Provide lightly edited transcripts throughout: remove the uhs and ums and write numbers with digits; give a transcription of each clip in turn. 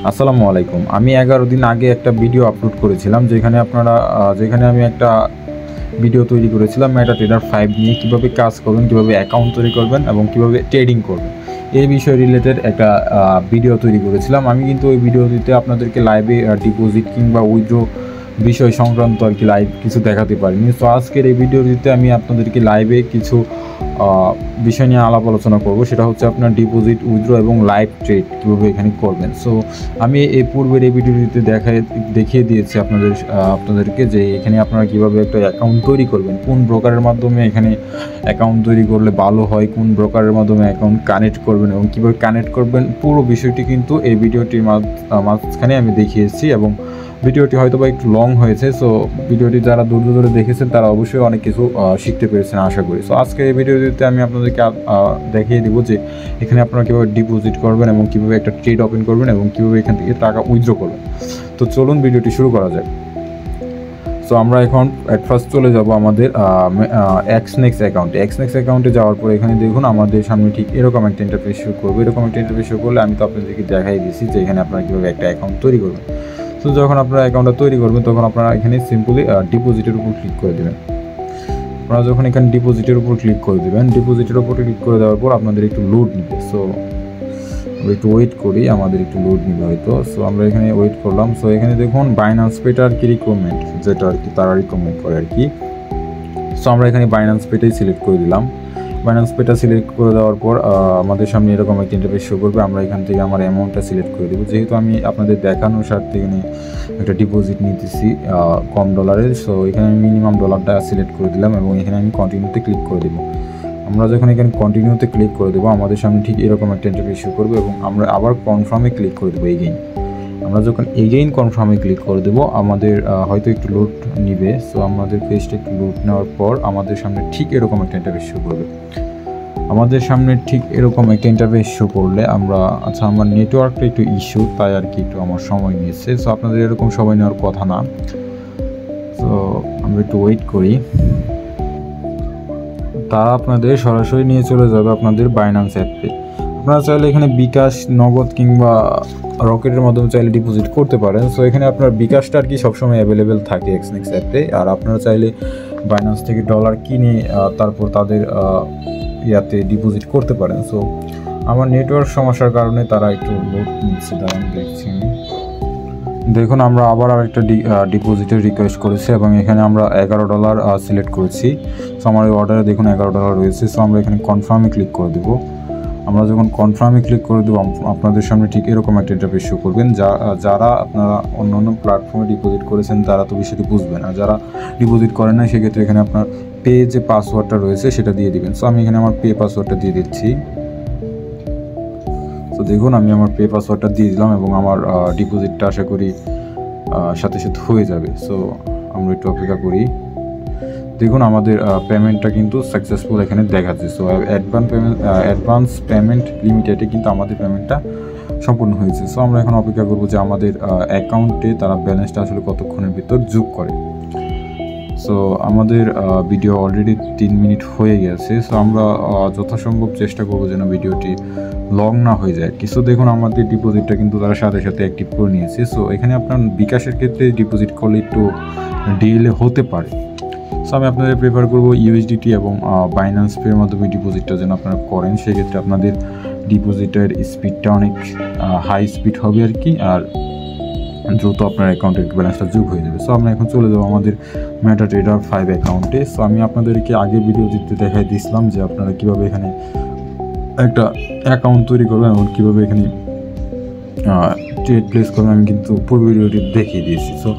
আসসালামু আলাইকুম। আমি 11 দিন আগে একটা ভিডিও আপলোড করেছিলাম যেখানে আমি একটা ভিডিও তৈরি করেছিলাম MetaTrader 5 নিয়ে কীভাবে কাজ করবেন, কীভাবে অ্যাকাউন্ট তৈরি করবেন এবং কীভাবে ট্রেডিং করবেন। এই বিষয় রিলেটেড একটা ভিডিও তৈরি করেছিলাম। আমি কিন্তু ওই ভিডিওটিতে আপনাদেরকে লাইভে ডিপোজিট কিংবা উইথড্র বিষয় সংক্রান্ত লাইভ কিছু দেখাতে পারিনি। সো আজকের এই ভিডিওটিতে আমি আপনাদেরকে লাইভে কিছু বিষয় নিয়ে আলাপ আলোচনা করব। সেটা হচ্ছে আপনার ডিপোজিট, উইথড্র এবং লাইভ ট্রেড কীভাবে এখানে করবেন। সো আমি এই পূর্বের এই ভিডিওটিতে দেখিয়ে দিয়েছি আপনাদেরকে যে এখানে আপনারা কীভাবে একটা অ্যাকাউন্ট তৈরি করবেন, কোন ব্রোকারের মাধ্যমে এখানে অ্যাকাউন্ট তৈরি করলে ভালো হয়, কোন ব্রোকারের মাধ্যমে অ্যাকাউন্ট কানেক্ট করবেন এবং কীভাবে কানেক্ট করবেন, পুরো বিষয়টি কিন্তু এই ভিডিওটির মাঝখানে আমি দেখিয়েছি। এবং ভিডিওটি হয়তো বা একটু লং হয়েছে। সো ভিডিওটি যারা ধৈর্য ধরে দেখেছেন তারা অবশ্যই অনেক কিছু শিখতে পেরেছেন আশা করি। সো আজকে এই ভিডিওটিতে আমি আপনাদেরকে দেখিয়ে দেবো যে এখানে আপনারা কীভাবে ডিপোজিট করবেন এবং কীভাবে একটা ট্রেড ওপেন করবেন এবং কীভাবে এখান থেকে টাকা উইথড্র করবেন। তো চলুন ভিডিওটি শুরু করা যাক। সো আমরা এখন অ্যাট ফার্স্ট চলে যাব আমাদের এক্সনেক্স অ্যাকাউন্টে যাওয়ার পর এখানে দেখুন আমাদের সামনে ঠিক এরকম একটা ইন্টারফেস শো করবে। এরকম একটা ইন্টারফেস শো করলে আমি তো আপনাদেরকে দেখাই দিয়েছি যে এখানে আপনারা কীভাবে একটা অ্যাকাউন্ট তৈরি করবেন। তো যখন আপনারা অ্যাকাউন্টটা তৈরি করবেন তখন আপনারা এখানে সিম্পলি ডিপোজিটের উপর ক্লিক করে দেবেন। আপনারা যখন এখানে ডিপোজিটের উপর ক্লিক করে দেবেন, ডিপোজিটের উপর ক্লিক করে দেওয়ার পর আপনাদের একটু লোড নেবে। সো আমরা একটু ওয়েট করি, আমাদের একটু লোড নেবে হয়তো। সো আমরা এখানে ওয়েট করলাম। সো এখানে দেখুন বাইন্যান্স পেটা আর কি রিকমেন্ড, যেটা আর কি তারা রিকমেন্ড করে আর কি। সো আমরা এখানে বাইন্যান্স পেটাই সিলেক্ট করে দিলাম। বাইন্যান্স পেটা সিলেক্ট করে দেওয়ার পর আমাদের সামনে এরকম একটা ইন্টারফেস শো করবে। আমরা এখান থেকে আমার অ্যামাউন্টটা সিলেক্ট করে দেবো। যেহেতু আমি আপনাদের দেখানোর স্বার্থে এখানে একটা ডিপোজিট নিতেছি কম ডলারের। সো এখানে আমি মিনিমাম ডলারটা সিলেক্ট করে দিলাম এবং এখানে আমি কন্টিনিউতে ক্লিক করে দেবো। আমরা যখন এখানে কন্টিনিউতে ক্লিক করে দেবো আমাদের সামনে ঠিক এরকম একটা ইন্টারফেস শো করবে এবং আমরা আবার কনফার্মে ক্লিক করে দেবো এগেইন। আমরা যখন এগেইন কনফার্মে ক্লিক করে দেবো আমাদের হয়তো একটু লোড নিবে। সো আমাদের পেজটা একটু লোড নেওয়ার পর আমাদের সামনে ঠিক এরকম একটা ইন্টারফেস শো করবে। আমাদের সামনে ঠিক এরকম একটা ইন্টারফেস শো করলে আমার নেটওয়ার্কটা একটু ইস্যু, তাই আর কি একটু আমার সময় নিয়েছে। সো আপনাদের এরকম সময় নেওয়ার কথা না। সো আমরা একটু ওয়েট করি। তারা আপনাদের সরাসরি নিয়ে চলে যাবে আপনাদের বাইন্যান্স অ্যাপে। আপনারা চাইলে এখানে বিকাশ, নগদ কিংবা রকেটের মাধ্যমে চাইলে ডিপোজিট করতে পারেন। সো এখানে আপনার বিকাশটা আর কি সবসময় অ্যাভেলেবেল থাকে এক্সনেক্স অ্যাপে। আর আপনারা চাইলে বাইন্যান্স থেকে ডলার কিনে তারপর তাদের ইয়াতে ডিপোজিট করতে পারেন। সো আমার নেটওয়ার্ক সমস্যার কারণে তারা একটু লোড নিচ্ছে, দাঁড়ান দেখছি। দেখুন আমরা আবার আরেকটা ডিপোজিটের রিকোয়েস্ট করেছি এবং এখানে আমরা $11 সিলেক্ট করেছি। সো আমার এই অর্ডারে দেখুন $11 রয়েছে। সো আমরা এখানে কনফার্মে ক্লিক করে দেবো। আমরা যখন কনফার্মে ক্লিক করে দেবো আপনাদের সামনে ঠিক এরকম একটা ইন্টারফেস শো করবেন। যারা আপনারা অন্য প্ল্যাটফর্মে ডিপোজিট করেছেন তারা তো বিষয়টি বুঝবেন, আর যারা ডিপোজিট করেন না সেক্ষেত্রে এখানে আপনার পে যে পাসওয়ার্ডটা রয়েছে সেটা দিয়ে দিবেন। সো আমি এখানে আমার পে পাসওয়ার্ডটা দিয়ে দিচ্ছি। তো দেখুন আমি আমার পে পাসওয়ার্ডটা দিয়ে দিলাম এবং আমার ডিপোজিটটা আশা করি সাথে সাথে হয়ে যাবে। সো আমরা একটু অপেক্ষা দেখুন আমাদের পেমেন্টটা কিন্তু সাকসেসফুল এখানে দেখাচ্ছে। সো অ্যাডভান্স পেমেন্ট লিমিটেডে কিন্তু আমাদের পেমেন্টটা সম্পূর্ণ হয়েছে। সো আমরা এখন অপেক্ষা করবো যে আমাদের অ্যাকাউন্টে তারা ব্যালেন্সটা আসলে কতক্ষণের ভিতর যোগ করে। সো আমাদের ভিডিও অলরেডি 3 মিনিট হয়ে গেছে। সো আমরা যথাসম্ভব চেষ্টা করবো যেন ভিডিওটি লং না হয়ে যায়। কিছু দেখুন আমাদের ডিপোজিটটা কিন্তু তারা সাথে সাথে অ্যাক্টিভ করে নিয়েছে। সো এখানে আপনার বিকাশের ক্ষেত্রে ডিপোজিট করলে একটু ডিলে হতে পারে। সো আমি আপনাদের প্রেফার করবো USDT এবং বাইন্যান্স পের মাধ্যমে ডিপোজিটটা যেন আপনারা করেন। সেক্ষেত্রে আপনাদের ডিপোজিটের স্পিডটা অনেক হাই স্পিড হবে আর কি, আর দ্রুত আপনার অ্যাকাউন্টের ব্যালেন্সটা যোগ হয়ে যাবে। সো আমরা এখন চলে যাবো আমাদের MetaTrader 5 অ্যাকাউন্টে। সো আমি আপনাদেরকে আগের ভিডিওটিতে দেখাই দিয়েছিলাম যে আপনারা কীভাবে এখানে একটা অ্যাকাউন্ট তৈরি করবেন এবং কীভাবে এখানে ট্রেড প্লেস করবেন, আমি কিন্তু পুরো ভিডিওটি দেখিয়ে দিয়েছি। সো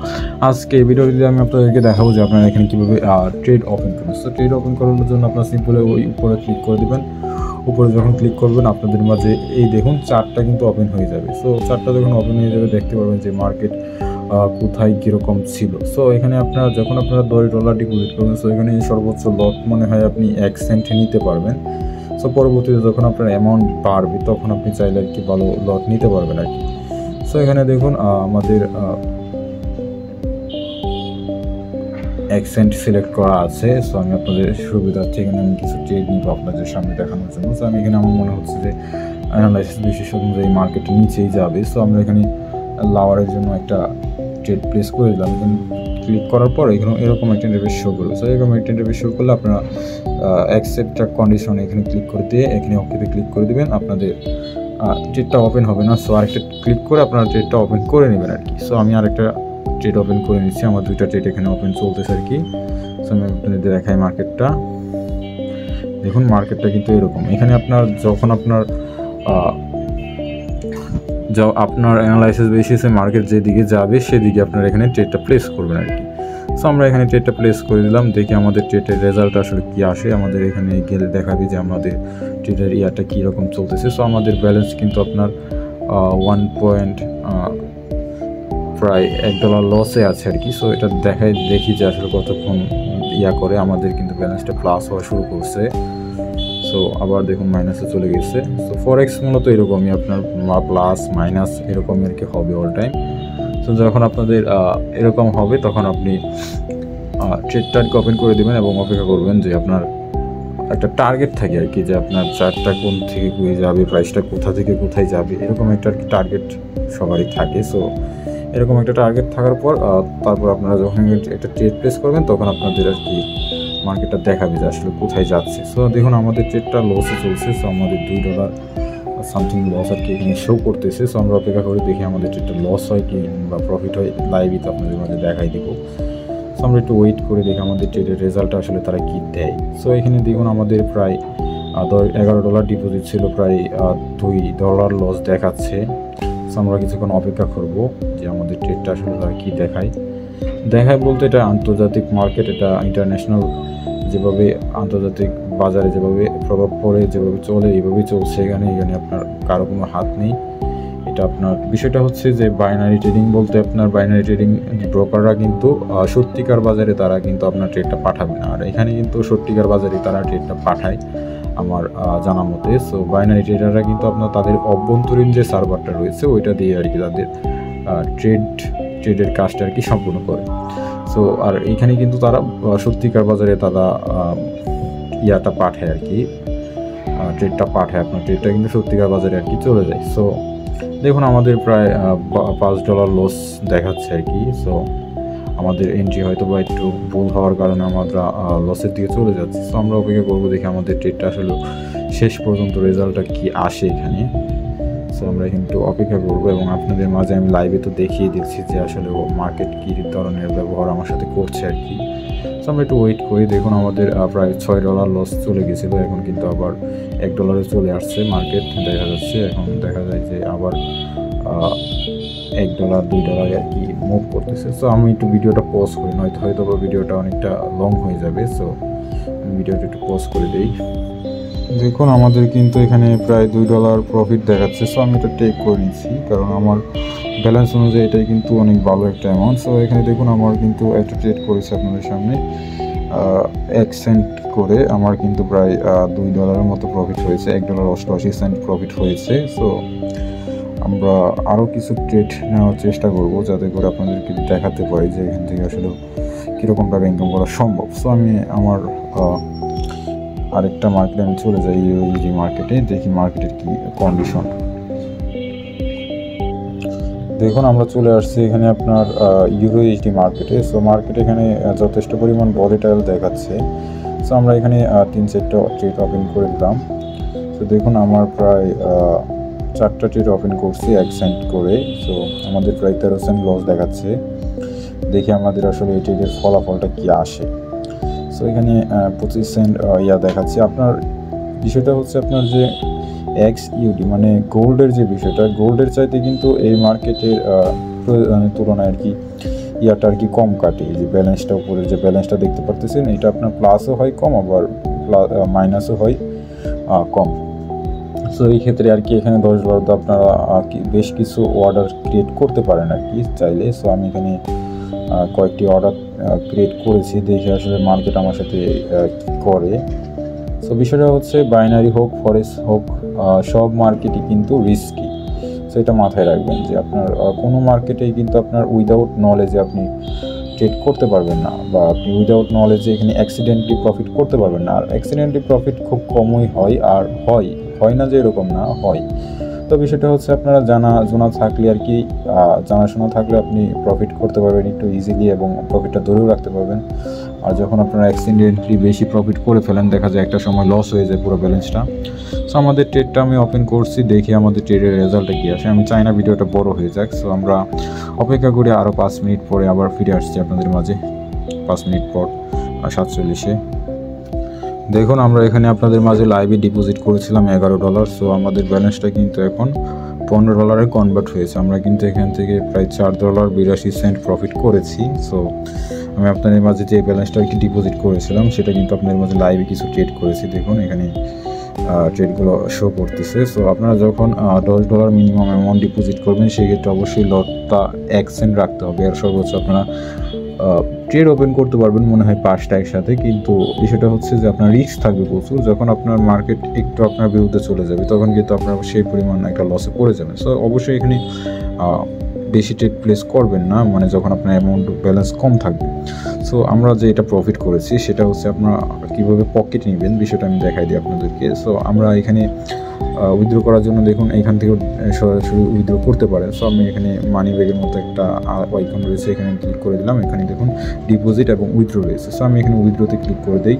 আজকে এই ভিডিওটিতে আমি আপনাদেরকে দেখাবো যে আপনারা এখানে কীভাবে ট্রেড ওপেন করবেন। সো ট্রেড ওপেন করানোর জন্য আপনারা সিম্পলি ওই উপরে ক্লিক করে দেবেন। উপরে যখন ক্লিক করবেন আপনাদের মাঝে এই দেখুন চার্টটা কিন্তু ওপেন হয়ে যাবে। সো চার্টটা যখন ওপেন হয়ে যাবে দেখতে পারবেন যে মার্কেট কোথায় কীরকম ছিল। সো এখানে যখন আপনারা $10 ডিপোজিট করবেন, সো এখানে সর্বোচ্চ লট মনে হয় আপনি 1 সেন্ট নিতে পারবেন। সো পরবর্তীতে যখন আপনার অ্যামাউন্ট বাড়বে তখন আপনি চাইলে আর কি ভালো লট নিতে পারবেন আর কি। সো এখানে দেখুন আমাদের 1 সেন্ট সিলেক্ট করা আছে। সো আমি আপনাদের সুবিধার্থে এখানে আমি কিছু ট্রেড নিব আপনাদের সামনে দেখানোর জন্য। সো আমি এখানে আমার মনে হচ্ছে যে অ্যানালাইসিস বিশেষ অনুযায়ী মার্কেট নিচেই যাবে। সো আমরা এখানে লাওয়ারের জন্য একটা ট্রেড প্লেস করে দিলাম। ক্লিক করার পর এখানে এরকম একটা ইন্টারফেস শো করবে। সো এরকম একটা ইন্টারফেস শো করলে আপনারা অ্যাকসেপ্ট কন্ডিশন এখানে ক্লিক করে দিয়ে এখানে ওকেতে ক্লিক করে দেবেন, আপনাদের ট্রেডটা ওপেন হবে না। সো আরেকটা ক্লিক করে আপনারা ট্রেডটা ওপেন করে নেবেন আর কি। সো আমি আরেকটা ট্রেড ওপেন করে নিচ্ছি, আমার 2টা ট্রেড এখানে ওপেন চলতেছে আর কি। সো আমি আপনাদের দেখাই মার্কেটটা। দেখুন মার্কেটটা কিন্তু এরকম, এখানে আপনার যখন আপনার অ্যানালাইসিস বেসিসে মার্কেট যেদিকে যাবে সেদিকে আপনারা এখানে ট্রেডটা প্লেস করবেন আর কি। সো আমরা এখানে ট্রেডটা প্লেস করে দিলাম, দেখি আমাদের ট্রেডের রেজাল্ট আসলে কী আসে। আমাদের এখানে গেলে দেখাবে যে আমাদের ট্রেডের ইয়ারটা কীরকম চলতেছে। সো আমাদের ব্যালেন্স কিন্তু আপনার প্রায় $1 লসে আছে আর কি। সো এটা দেখি যে আসলে কতক্ষণ করে আমাদের কিন্তু ব্যালেন্সটা প্লাস হওয়া শুরু করছে। সো আবার দেখুন মাইনাসে চলে গেছে। সো ফরেক্স মূলত এরকমই, আপনার প্লাস মাইনাস এরকমই আর কি হবে অল টাইম। সো যখন আপনাদের এরকম হবে তখন আপনি ট্রেডটা ওপেন করে দেবেন এবং অপেক্ষা করবেন যে আপনার একটা টার্গেট থাকে আর কি, যে আপনার চার্টটা কোন থেকে কই যাবে, প্রাইসটা কোথা থেকে কোথায় যাবে, এরকম একটা আর কি টার্গেট সবারই থাকে। সো এরকম একটা টার্গেট থাকার পর তারপর আপনারা যখন একটা ট্রেড প্লেস করবেন তখন আপনাদের আর কি মার্কেটটা দেখাবে যে আসলে কোথায় যাচ্ছে। সো দেখুন আমাদের ট্রেডটা লসে চলছে। সো আমাদের $2 সামথিং লস আর কি এখানে শো করতেছে। সো আমরা অপেক্ষা করে দেখি আমাদের ট্রেডটা লস হয় কি বা প্রফিট হয়, লাইভই তো আপনাদের মাঝে দেখাই দিব। সো আমরা একটু ওয়েট করে দেখি আমাদের ট্রেডের রেজাল্টটা আসলে তারা কী দেয়। সো এখানে দেখুন আমাদের প্রায় $11 ডিপোজিট ছিল, প্রায় $2 লস দেখাচ্ছে। সো আমরা কিছুক্ষণ অপেক্ষা করব যে আমাদের ট্রেডটা আসলে তারা কী দেখায় বলতে এটা আন্তর্জাতিক মার্কেট, এটা ইন্টারন্যাশনাল যেভাবে আন্তর্জাতিক বাজারে যেভাবে প্রভাব পড়ে, যেভাবে চলে এইভাবেই চলছে। এখানে আপনার কারো কোনো হাত নেই। এটা আপনার বিষয়টা হচ্ছে যে বাইনারি ট্রেডিং বলতে আপনার বাইনারি ট্রেডিং ব্রোকাররা কিন্তু সত্যিকার বাজারে তারা কিন্তু আপনার ট্রেডটা পাঠাবে না, আর এখানে কিন্তু সত্যিকার বাজারে তারা ট্রেডটা পাঠায় আমার জানা মতে। সো বাইনারি ট্রেডাররা কিন্তু আপনার তাদের অভ্যন্তরীণ যে সার্ভারটা রয়েছে ওইটা দিয়ে আর কি তাদের ট্রেডের কাজটা আর কি সম্পূর্ণ করে। সো আর এইখানে কিন্তু তারা সত্যিকার বাজারে তারা ইয়াটা পাঠায় আর কি, ট্রেডটা পাঠায়, আপনার ট্রেডটা কিন্তু সত্যিকার বাজারে আর কি চলে যায়। সো দেখুন আমাদের প্রায় $5 লস দেখাচ্ছে আর কি। সো আমাদের এন্ট্রি হয়তো বা একটু ভুল হওয়ার কারণে আমরা লসের দিকে চলে যাচ্ছি। সো আমরা অপেক্ষা করবো দেখি আমাদের ট্রেডটা আসলে শেষ পর্যন্ত রেজাল্টটা কি আসে এখানে। সো আমরা কিন্তু অপেক্ষা করবো এবং আপনাদের মাঝে আমি লাইভে তো দেখিয়ে দিচ্ছি যে আসলে মার্কেট কী ধরনের ব্যবহার আমার সাথে করছে আর কি। সো আমরা একটু ওয়েট করি। দেখুন আমাদের প্রায় $6 লস চলে গেছিলো, এখন কিন্তু আবার $1 চলে আসছে মার্কেট দেখা যাচ্ছে। এখন দেখা যায় যে আবার $1 $2 আর কি মুভ করতেছে। সো আমি একটু ভিডিওটা পজ করি, হয়তো ভিডিওটা অনেকটা লং হয়ে যাবে। সো আমি ভিডিওটা একটু পজ করে দিই। দেখুন আমাদের কিন্তু এখানে প্রায় $2 প্রফিট দেখাচ্ছে। সো আমি এটা টেক করে নিচ্ছি কারণ আমার ব্যালেন্স অনুযায়ী এটাই কিন্তু অনেক ভালো একটা অ্যামাউন্ট। সো এখানে দেখুন আমার কিন্তু একটা ট্রেড করেছে আপনাদের সামনে 1 সেন্ট করে, আমার কিন্তু প্রায় $2 মতো প্রফিট হয়েছে, $1.88 প্রফিট হয়েছে। সো আমরা আরও কিছু ট্রেড নেওয়ার চেষ্টা করব যাতে করে আপনাদেরকে দেখাতে পারি যে এখান থেকে আসলে কীরকম টাকা ইনকাম করা সম্ভব। সো আমি আমার আরেকটা মার্কেটে আমি চলে যাই, ইউএসডি মার্কেটে, দেখি মার্কেটের কি কন্ডিশন। দেখুন আমরা চলে আসছি এখানে আপনার ইউএসডি মার্কেটে। সো মার্কেট এখানে যথেষ্ট পরিমাণ ভলিটাইল দেখাচ্ছে। সো আমরা এখানে 3-4টা ট্রেড ওপেন করে দিলাম। সো দেখুন আমার প্রায় 4টা ট্রেড ওপেন করছি 1 সেন্ট করে। সো আমাদের প্রায় 13 সেন্ট লস দেখাচ্ছে। দেখি আমাদের আসলে এই ট্রেডের ফলাফলটা কি আসে। সো এখানে 25 সেন্ট দেখাচ্ছে। আপনার বিষয়টা হচ্ছে আপনার যে XUD মানে গোল্ডের যে বিষয়টা, গোল্ডের চাইতে কিন্তু এই মার্কেটের তুলনায় আর কি আর কি কম কাটে। এই যে ব্যালেন্সটা উপরে যে ব্যালেন্সটা দেখতে পারতেছেন এটা আপনার প্লাসও হয় কম, আবার মাইনাসও হয় কম। সো এই ক্ষেত্রে আর কি এখানে $10 আপনারা বেশ কিছু অর্ডার ক্রিয়েট করতে পারেন আর কি চাইলে। সো আমি এখানে কয়েকটি অর্ডার ক্রিয়েট করেছি, দেখে আসলে মার্কেট আমার সাথে কী করে। সো বিষয়টা হচ্ছে বাইনারি হোক ফরেক্স হোক সব মার্কেটই কিন্তু রিস্কি। সো এটা মাথায় রাখবেন যে আপনার কোনো মার্কেটেই কিন্তু আপনার উইদাউট নলেজে আপনি ট্রেড করতে পারবেন না, বা আপনি উইদাউট নলেজে এখানে অ্যাক্সিডেন্টলি প্রফিট করতে পারবেন না। আর অ্যাক্সিডেন্টলি প্রফিট খুব কমই হয়, আর হয় না যে এরকম না হয়। তো বিষয়টা হচ্ছে আপনারা জানা থাকলে আর কি, জানাশোনা থাকলে আপনি প্রফিট করতে পারবেন একটু ইজিলি এবং প্রফিটটা ধরেও রাখতে পারবেন। আর যখন আপনারা অ্যাক্সিডেন্টলি বেশি প্রফিট করে ফেলেন, দেখা যায় একটা সময় লস হয়ে যায় পুরো ব্যালেন্সটা। সো আমাদের ট্রেডটা আমি ওপেন করছি, দেখি আমাদের ট্রেডের রেজাল্টটা কী আসে। আমি চাই না ভিডিওটা বড় হয়ে যাক, সো আমরা অপেক্ষা করে আরও 5 মিনিট পরে আবার ফিরে আসছি আপনাদের মাঝে। 5 মিনিট পর 47-এ দেখুন আমরা এখানে আপনাদের মাঝে লাইভে ডিপোজিট করেছিলাম $11। সো আমাদের ব্যালেন্সটা কিন্তু এখন $15 কনভার্ট হয়েছে। আমরা কিন্তু এখান থেকে প্রায় $4.82 প্রফিট করেছি। সো আমি আপনাদের মাঝে যে ব্যালেন্সটা কি ডিপোজিট করেছিলাম সেটা কিন্তু আপনাদের মাঝে লাইভে কিছু ট্রেড করেছি। দেখুন এখানে ট্রেডগুলো শো করতেছে। সো আপনারা যখন $10 মিনিমাম অ্যামাউন্ট ডিপোজিট করবেন সেক্ষেত্রে অবশ্যই লটটা 1 সেন্ট রাখতে হবে। আর সর্বোচ্চ আপনারা ট্রেড ওপেন করতে পারবেন মনে হয় 5টা একসাথে, কিন্তু বিষয়টা হচ্ছে যে আপনার রিস্ক থাকবে প্রচুর। যখন আপনার মার্কেট একটু আপনার বিরুদ্ধে চলে যাবে তখন কিন্তু আপনার সেই পরিমাণ একটা লসে পড়ে যাবে। সো অবশ্যই এখানে বেশি ট্রেড প্লেস করবেন না, মানে যখন আপনার অ্যামাউন্ট ব্যালেন্স কম থাকবে। সো আমরা যে এটা প্রফিট করেছি সেটা হচ্ছে আপনারা কীভাবে পকেট নেবেন বিষয়টা আমি দেখাই দিই আপনাদেরকে। সো আমরা এখানে উইথড্র করার জন্য দেখুন এখান থেকে সরাসরি উইথড্র করতে পারেন। সো আমি এখানে মানি ব্যাগের মতো একটা আইকন রয়েছে, এখানে ক্লিক করে দিলাম। এখানে দেখুন ডিপোজিট এবং উইথড্র রয়েছে। সো আমি এখানে উইথড্রতে ক্লিক করে দিই।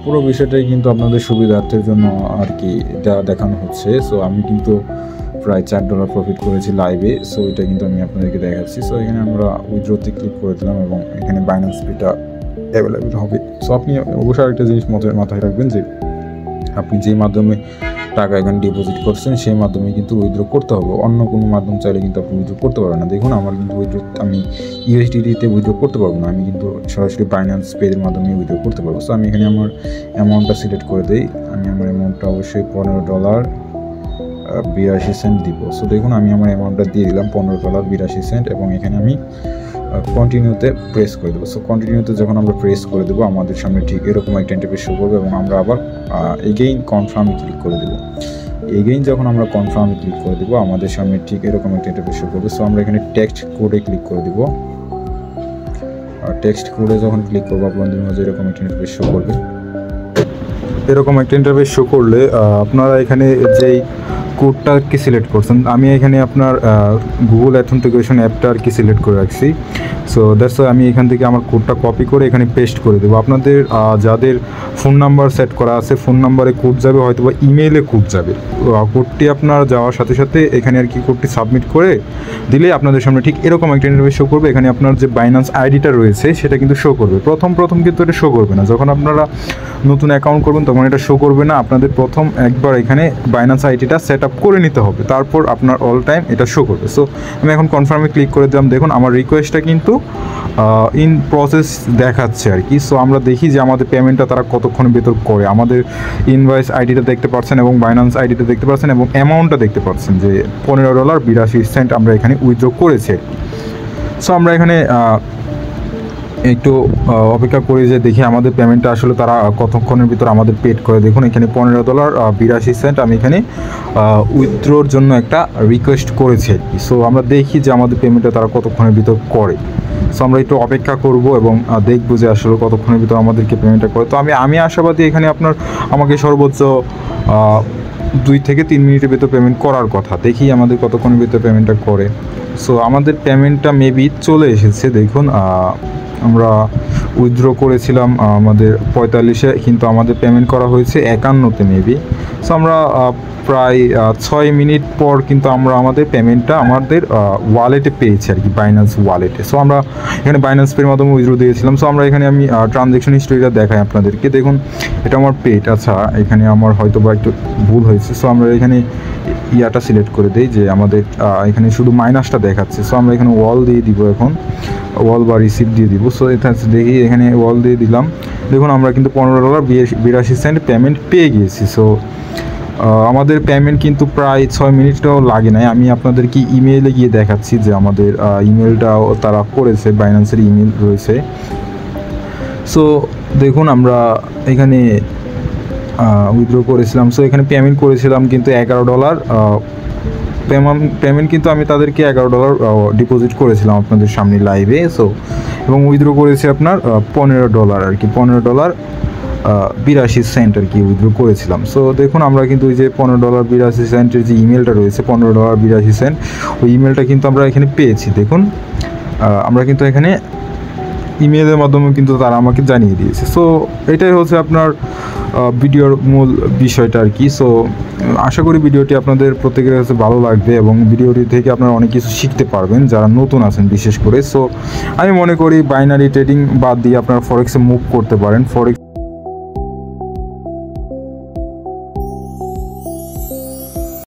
পুরো বিষয়টাই কিন্তু আপনাদের সুবিধার্থের জন্য আর কি এটা দেখানো হচ্ছে। সো আমি কিন্তু প্রায় $4 প্রফিট করেছি লাইভে। সো এটা কিন্তু আমি আপনাদেরকে দেখাচ্ছি। সো এখানে আমরা উইথড্রতে ক্লিক করে দিলাম এবং এখানে বাইন্যান্স ফিটা অ্যাভেলেবেল হবে। সো আপনি অবশ্যই আরেকটা জিনিস মাথায় রাখবেন যে আপনি যে মাধ্যমে টাকা এখানে ডিপোজিট করছেন সেই মাধ্যমে কিন্তু উইথড্র করতে হবে। অন্য কোনো মাধ্যম চাইলে কিন্তু আপনি উইথড্র করতে পারবেন না। দেখুন আমার কিন্তু আমি USDT-তে উইথড্র করতে পারবো না, আমি কিন্তু সরাসরি বাইন্যান্স পের মাধ্যমে উইথড্র করতে পারবো। সো আমি এখানে আমার অ্যামাউন্টটা সিলেক্ট করে দিই। আমি আমার অ্যামাউন্টটা অবশ্যই $15.82 দিব। সো দেখুন আমি আমার অ্যামাউন্টটা দিয়ে দিলাম $15.82 এবং এখানে আমি কন্টিনিউতে প্রেস করে দেবো। সো কন্টিনিউতে যখন আমরা প্রেস করে দেবো আমাদের সামনে ঠিক এরকম একটা ইন্টারফেস শো করবে এবং আমরা আবার এগেইন কনফার্মে ক্লিক করে দেবো। এগেইন যখন আমরা কনফার্মে ক্লিক করে দেবো আমাদের সামনে ঠিক এরকম একটা ইন্টারফেস শো করবে। সো আমরা এখানে টেক্সট কোডে ক্লিক করে দেবো। আর টেক্সট কোডে যখন ক্লিক করবো আপনাদের মাঝে এরকম একটা ইন্টারফেস শো করবে। এরকম একটা ইন্টারফেস শো করলে আপনারা এখানে যেই কোডটা আর কি সিলেক্ট করছেন, আমি এখানে আপনার গুগল অথেন্টিকেশন অ্যাপটা আর কি সিলেক্ট করে রাখছি। সো দ্যাটস ওয়াই আমি এখান থেকে আমার কোডটা কপি করে এখানে পেস্ট করে দেবো। আপনাদের যাদের ফোন নাম্বার সেট করা আছে ফোন নাম্বারে কোড যাবে, হয়তো বা ইমেইলে কোড যাবে। কোডটি আপনার যাওয়ার সাথে সাথে এখানে আর কি কোডটি সাবমিট করে দিলে আপনাদের সামনে ঠিক এরকম একটা ইন্টারফেস শো করবে। এখানে আপনার যে বাইন্যান্স আইডিটা রয়েছে সেটা কিন্তু শো করবে। প্রথম কিন্তু এটা শো করবে না। যখন আপনারা নতুন অ্যাকাউন্ট করবেন তখন এটা শো করবে না। আপনাদের প্রথম একবার এখানে বাইন্যান্স আইডিটা সেট আপ করে নিতে হবে, তারপর আপনার অল টাইম এটা শো করবে। সো আমি এখন কনফার্মে ক্লিক করে দিলাম। দেখুন আমার রিকোয়েস্টটা কিন্তু ইন প্রসেস দেখাচ্ছে আর কি। সো আমরা দেখি যে আমাদের পেমেন্টটা তারা কতক্ষণের ভেতর করে। আমাদের ইনভয়েস আইডিটা দেখতে পাচ্ছেন এবং বাইন্যান্স আইডিটা দেখতে পাচ্ছেন এবং অ্যামাউন্টটা দেখতে পাচ্ছেন যে $15.82 আমরা এখানে উইথড্র করেছি। সো আমরা এখানে একটু অপেক্ষা করি যে দেখি আমাদের পেমেন্টটা আসলে তারা কতক্ষণের ভিতর আমাদের পেড করে। দেখুন এখানে $15.82 আমি এখানে উইথড্রোর জন্য একটা রিকোয়েস্ট করেছি আর কি। সো আমরা দেখি যে আমাদের পেমেন্টটা তারা কতক্ষণের ভিতর করে। সো আমরা একটু অপেক্ষা করব এবং দেখবো যে আসলে কতক্ষণের ভিতর আমাদেরকে পেমেন্টটা করে। তো আমি আশাবাদী এখানে আমাকে সর্বোচ্চ 2 থেকে 3 মিনিটের ভিতর পেমেন্ট করার কথা। দেখি আমাদের কতক্ষণের ভিতর পেমেন্টটা করে। সো আমাদের পেমেন্টটা মেবি চলে এসেছে। দেখুন আমরা উইথড্র করেছিলাম আমাদের 45-এ, কিন্তু আমাদের পেমেন্ট করা হয়েছে 51-তে মেবি। সো আমরা প্রায় 6 মিনিট পর কিন্তু আমরা আমাদের পেমেন্টটা আমাদের ওয়ালেটে পেয়েছি আর কি, বাইন্যান্স ওয়ালেটে। সো আমরা এখানে বাইন্যান্স পের মাধ্যমে উইথড্র দিয়েছিলাম। সো আমরা এখানে আমি ট্রানজ্যাকশন হিস্ট্রিটা দেখাই আপনাদেরকে। দেখুন এটা আমার পেড। আচ্ছা এখানে আমার হয়তো বা একটু ভুল হয়েছে। সো আমরা এখানে ইয়াটা সিলেক্ট করে দিই যে আমাদের এখানে শুধু মাইনাসটা দেখাচ্ছে। সো আমরা এখানে ওয়াল দিয়ে দিব, এখন ওয়াল বা রিসিপ্ট দিয়ে দিব। সো এটা দেখি এখানে ওয়াল দিয়ে দিলাম। দেখুন আমরা কিন্তু $15.82 পেমেন্ট পেয়ে গিয়েছি। সো আমাদের পেমেন্ট কিন্তু প্রায় 6 মিনিটটাও লাগে নাই। আমি আপনাদেরকে ইমেইলে গিয়ে দেখাচ্ছি যে আমাদের ইমেলটাও তারা করেছে, বাইন্যান্সের ইমেল রয়েছে। সো দেখুন আমরা এখানে উইথড্র করেছিলাম। সো এখানে পেমেন্ট করেছিলাম কিন্তু $11 পেমেন্ট কিন্তু আমি তাদেরকে $11 ডিপোজিট করেছিলাম আপনাদের সামনে লাইভে। সো এবং উইথড্র করেছি আপনার $15 আর কি, $15 $82 আর কি উইথড্র করেছিলাম। সো দেখুন আমরা কিন্তু ওই যে $15.82 যে ইমেলটা রয়েছে, $15.82 ওই ইমেলটা কিন্তু আমরা এখানে পেয়েছি। দেখুন আমরা কিন্তু এখানে ইমেলের মাধ্যমে কিন্তু তারা আমাকে জানিয়ে দিয়েছে। সো এটাই হচ্ছে আপনার ভিডিওর মূল বিষয়টা আর কি। সো আশা করি ভিডিওটি আপনাদের প্রত্যেকের কাছে ভালো লাগবে এবং ভিডিওটি থেকে আপনারা অনেক কিছু শিখতে পারবেন যারা নতুন আছেন বিশেষ করে। সো আমি মনে করি বাইনারি ট্রেডিং বাদ দিয়ে আপনারা ফরেক্সে মুভ করতে পারেন। ফরেক্স